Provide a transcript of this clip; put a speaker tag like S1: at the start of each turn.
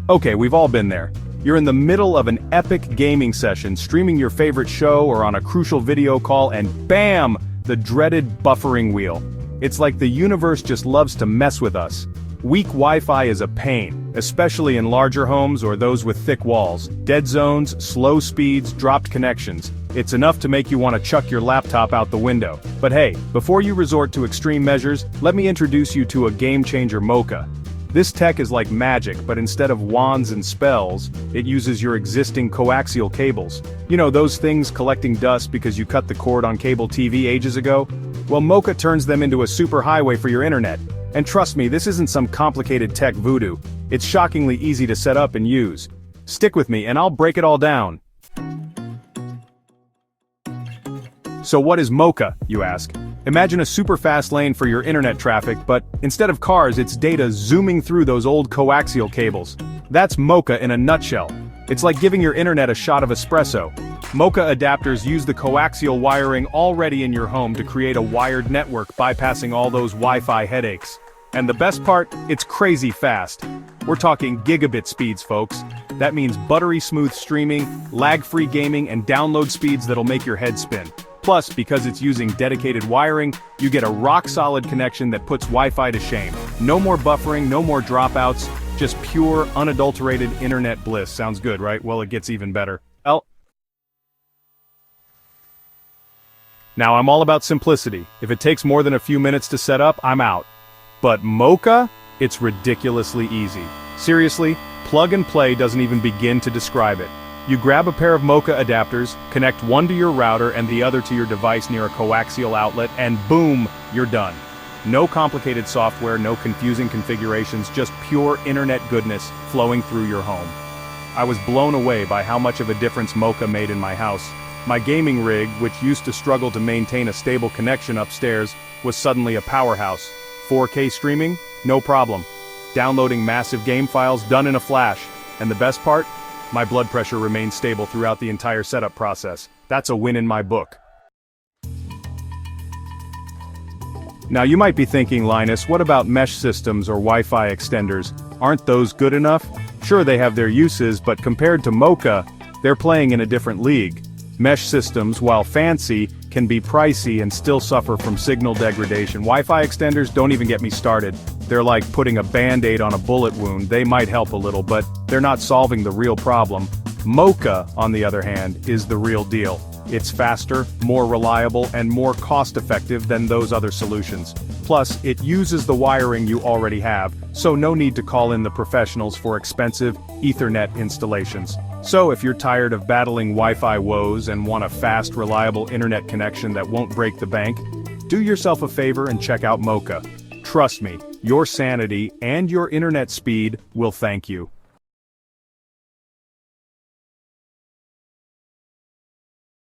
S1: Okay, we've all been there. You're in the middle of an epic gaming session, streaming your favorite show or on a crucial video call, and bam! The dreaded buffering wheel. It's like the universe just loves to mess with us. Weak Wi-Fi is a pain, especially in larger homes or those with thick walls. Dead zones, slow speeds, dropped connections. It's enough to make you want to chuck your laptop out the window. But hey, before you resort to extreme measures, let me introduce you to a game-changer MoCA. This tech is like magic, but instead of wands and spells, it uses your existing coaxial cables. You know, those things collecting dust because you cut the cord on cable TV ages ago? Well, MoCA turns them into a superhighway for your internet. And trust me, this isn't some complicated tech voodoo. It's shockingly easy to set up and use. Stick with me and I'll break it all down. So what is MoCA, you ask? Imagine a super fast lane for your internet traffic, but instead of cars, it's data zooming through those old coaxial cables. That's MoCA in a nutshell. It's like giving your internet a shot of espresso. MoCA adapters use the coaxial wiring already in your home to create a wired network, bypassing all those Wi-Fi headaches. And the best part, it's crazy fast. We're talking gigabit speeds, folks. That means buttery smooth streaming, lag-free gaming, and download speeds that'll make your head spin. Plus, because it's using dedicated wiring, you get a rock-solid connection that puts Wi-Fi to shame. No more buffering, no more dropouts, just pure, unadulterated internet bliss. Sounds good, right? Well, it gets even better. Now, I'm all about simplicity. If it takes more than a few minutes to set up, I'm out. But MoCA? It's ridiculously easy. Seriously, plug and play doesn't even begin to describe it. You grab a pair of MoCA adapters, connect one to your router and the other to your device near a coaxial outlet, and boom, you're done. No complicated software, no confusing configurations, just pure internet goodness flowing through your home. I was blown away by how much of a difference MoCA made in my house. My gaming rig, which used to struggle to maintain a stable connection upstairs, was suddenly a powerhouse. 4K streaming? No problem. Downloading massive game files? Done in a flash. And the best part? My blood pressure remained stable throughout the entire setup process. That's a win in my book. Now you might be thinking, Linus, what about mesh systems or Wi-Fi extenders? Aren't those good enough? Sure, they have their uses, but compared to MoCA, they're playing in a different league. Mesh systems, while fancy, can be pricey and still suffer from signal degradation. Wi-Fi extenders, don't even get me started. They're like putting a band-aid on a bullet wound. They might help a little, but they're not solving the real problem. MoCA, on the other hand, is the real deal. It's faster, more reliable, and more cost-effective than those other solutions. Plus, it uses the wiring you already have, so no need to call in the professionals for expensive Ethernet installations. So if you're tired of battling Wi-Fi woes and want a fast, reliable internet connection that won't break the bank, do yourself a favor and check out MoCA. Trust me, your sanity and your internet speed will thank you.